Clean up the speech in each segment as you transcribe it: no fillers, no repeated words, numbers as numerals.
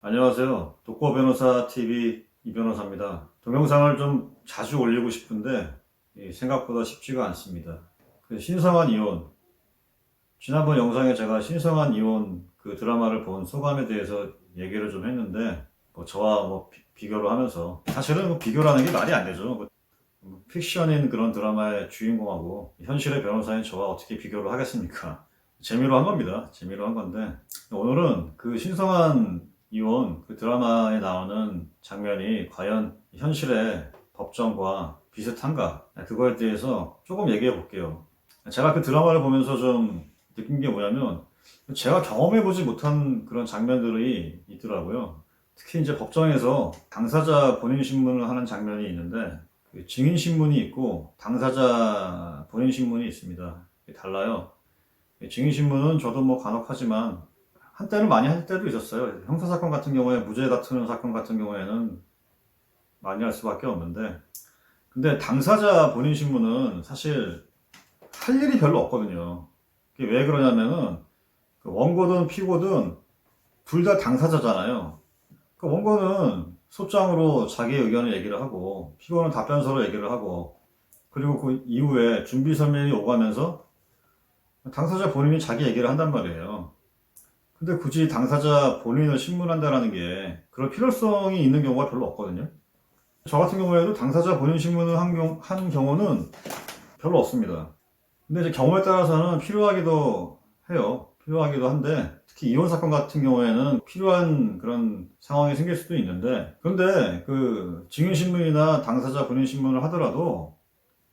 안녕하세요. 독거 변호사 TV 이 변호사입니다. 동영상을 좀 자주 올리고 싶은데 생각보다 쉽지가 않습니다. 신성한 이혼, 지난번 영상에 제가 신성한 이혼 그 드라마를 본 소감에 대해서 얘기를 좀 했는데 저와 비교를 하면서 사실은 비교라는 게 말이 안 되죠. 픽션인 그런 드라마의 주인공하고 현실의 변호사인 저와 어떻게 비교를 하겠습니까? 재미로 한 겁니다. 재미로 한 건데 오늘은 그 신성한 이혼 그 드라마에 나오는 장면이 과연 현실의 법정과 비슷한가 그거에 대해서 조금 얘기해 볼게요. 제가 그 드라마를 보면서 좀 느낀 게 뭐냐면 제가 경험해보지 못한 그런 장면들이 있더라고요. 특히 이제 법정에서 당사자 본인 신문을 하는 장면이 있는데 그 증인 신문이 있고 당사자 본인 신문이 있습니다. 달라요. 증인 신문은 저도 간혹 하지만 한때는 많이 할 때도 있었어요. 형사사건 같은 경우에 무죄 다투는 사건 같은 경우에는 많이 할 수밖에 없는데 근데 당사자 본인 신문은 사실 할 일이 별로 없거든요. 그게 왜 그러냐면은 그 원고든 피고든 둘 다 당사자잖아요. 그 원고는 소장으로 자기 의견을 얘기를 하고 피고는 답변서로 얘기를 하고 그리고 그 이후에 준비 설명이 오가면서 당사자 본인이 자기 얘기를 한단 말이에요. 근데 굳이 당사자 본인을 신문한다라는 게 그럴 필요성이 있는 경우가 별로 없거든요. 저 같은 경우에도 당사자 본인 신문을 한 경우는 별로 없습니다. 근데 이제 경우에 따라서는 필요하기도 해요. 필요하기도 한데 특히 이혼 사건 같은 경우에는 필요한 그런 상황이 생길 수도 있는데 그런데 그 증인 신문이나 당사자 본인 신문을 하더라도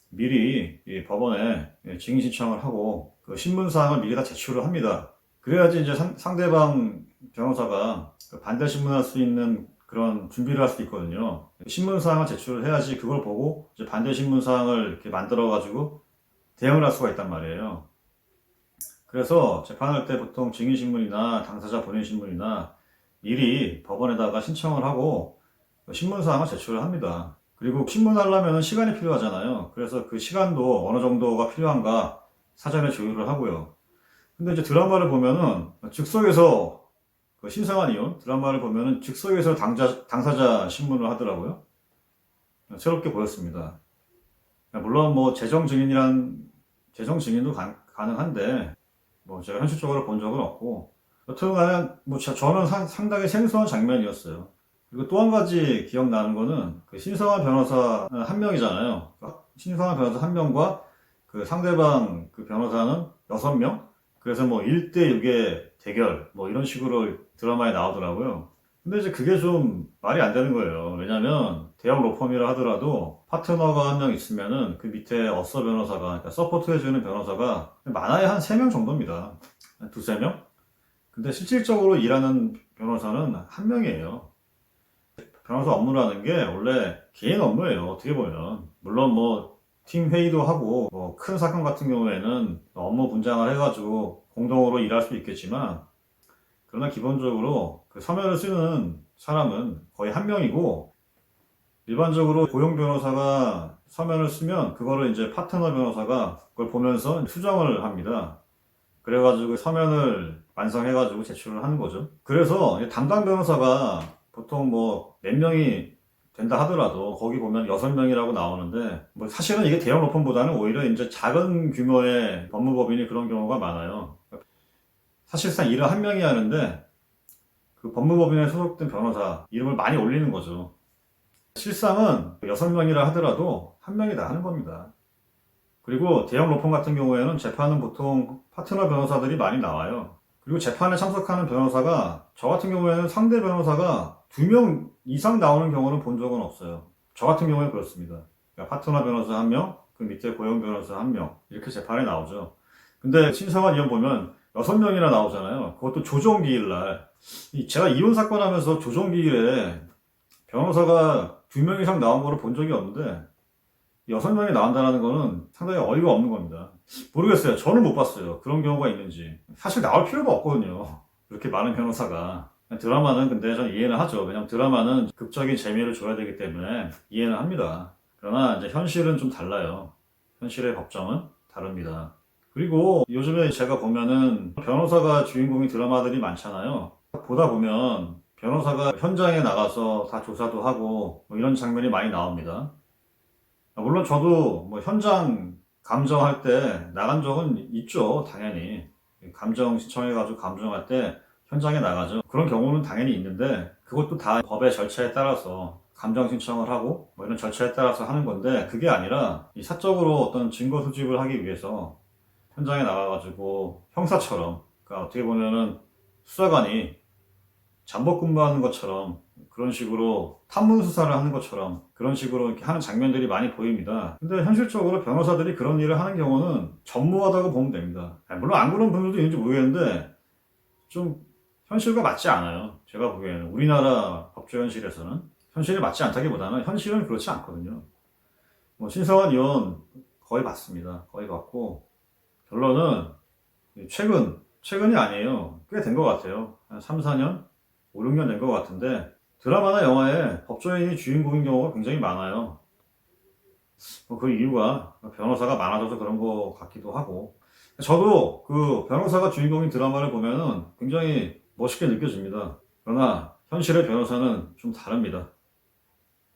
미리 이 법원에 증인 신청을 하고 그 신문 사항을 미리 다 제출을 합니다. 그래야지 이제 상대방 변호사가 그 반대 신문할 수 있는 그런 준비를 할 수 있거든요. 신문 사항을 제출을 해야지 그걸 보고 이제 반대 신문 사항을 이렇게 만들어 가지고 대응을 할 수가 있단 말이에요. 그래서 재판할 때 보통 증인신문이나 당사자 본인신문이나 미리 법원에다가 신청을 하고 신문사항을 제출을 합니다. 그리고 신문하려면 시간이 필요하잖아요. 그래서 그 시간도 어느 정도가 필요한가 사전에 조율을 하고요. 근데 이제 드라마를 보면은 즉석에서 그 신성한 이혼 드라마를 보면은 즉석에서 당사자 신문을 하더라고요. 새롭게 보였습니다. 물론 재정 증인도 가능한데 제가 현실적으로 본 적은 없고 여튼간에 저는 상당히 생소한 장면이었어요. 그리고 또 한 가지 기억나는 거는 그 신성한 변호사 한 명이잖아요. 신성한 변호사 한 명과 그 상대방 그 변호사는 6명? 그래서 1대 6의 대결 이런 식으로 드라마에 나오더라고요. 근데 이제 그게 좀 말이 안 되는 거예요. 왜냐면 대형 로펌이라 하더라도 파트너가 한 명 있으면은 그 밑에 어서 변호사가, 그러니까 서포트 해주는 변호사가 많아야 한 3명 정도입니다. 한 두세 명? 근데 실질적으로 일하는 변호사는 한 명이에요. 변호사 업무라는 게 원래 개인 업무예요. 어떻게 보면. 물론 팀 회의도 하고 큰 사건 같은 경우에는 업무 분장을 해가지고 공동으로 일할 수 있겠지만 그러나 기본적으로 그 서면을 쓰는 사람은 거의 한 명이고 일반적으로 고용 변호사가 서면을 쓰면 그거를 이제 파트너 변호사가 그걸 보면서 수정을 합니다. 그래가지고 서면을 완성해가지고 제출을 하는 거죠. 그래서 담당 변호사가 보통 몇 명이 된다 하더라도 거기 보면 6명이라고 나오는데 사실은 이게 대형 로펌보다는 오히려 이제 작은 규모의 법무법인이 그런 경우가 많아요. 사실상 일을 한 명이 하는데 그 법무법인에 소속된 변호사 이름을 많이 올리는 거죠. 실상은 6명이라 하더라도 한 명이 다 하는 겁니다. 그리고 대형 로펌 같은 경우에는 재판은 보통 파트너 변호사들이 많이 나와요. 그리고 재판에 참석하는 변호사가 저 같은 경우에는 상대 변호사가 2명 이상 나오는 경우는 본 적은 없어요. 저 같은 경우에 그렇습니다. 그러니까 파트너 변호사 1명, 그 밑에 고용 변호사 1명 이렇게 재판에 나오죠. 근데 신성한 이혼 보면 6명이나 나오잖아요. 그것도 조정기일날. 제가 이혼 사건 하면서 조정기일에 변호사가 2명 이상 나온 거를 본 적이 없는데 6명이 나온다는 거는 상당히 어이가 없는 겁니다. 모르겠어요. 저는 못 봤어요. 그런 경우가 있는지. 사실 나올 필요가 없거든요. 그렇게 많은 변호사가. 드라마는 근데 저는 이해는 하죠. 왜냐면 드라마는 극적인 재미를 줘야 되기 때문에 이해는 합니다. 그러나 이제 현실은 좀 달라요. 현실의 법정은 다릅니다. 그리고 요즘에 제가 보면은 변호사가 주인공인 드라마들이 많잖아요. 보다 보면 변호사가 현장에 나가서 다 조사도 하고 뭐 이런 장면이 많이 나옵니다. 물론 저도 뭐 현장 감정할 때 나간 적은 있죠, 당연히. 감정 신청해가지고 감정할 때 현장에 나가죠. 그런 경우는 당연히 있는데 그것도 다 법의 절차에 따라서 감정 신청을 하고 뭐 이런 절차에 따라서 하는 건데, 그게 아니라 이 사적으로 어떤 증거 수집을 하기 위해서 현장에 나가가지고 형사처럼, 그러니까 어떻게 보면은 수사관이 잠복 근무하는 것처럼 그런 식으로 탐문 수사를 하는 것처럼 그런 식으로 이렇게 하는 장면들이 많이 보입니다. 근데 현실적으로 변호사들이 그런 일을 하는 경우는 전무하다고 보면 됩니다. 물론 안 그런 분들도 있는지 모르겠는데 좀 현실과 맞지 않아요. 제가 보기에는 우리나라 법조 현실에서는 현실이 맞지 않다기보다는 현실은 그렇지 않거든요. 뭐 신성한 의원 거의 봤습니다. 거의 봤고 결론은 최근이 아니에요. 꽤 된 것 같아요. 한 3, 4년? 5, 6년 된 것 같은데 드라마나 영화에 법조인이 주인공인 경우가 굉장히 많아요. 뭐 그 이유가 변호사가 많아져서 그런 것 같기도 하고, 저도 그 변호사가 주인공인 드라마를 보면은 굉장히 멋있게 느껴집니다. 그러나 현실의 변호사는 좀 다릅니다.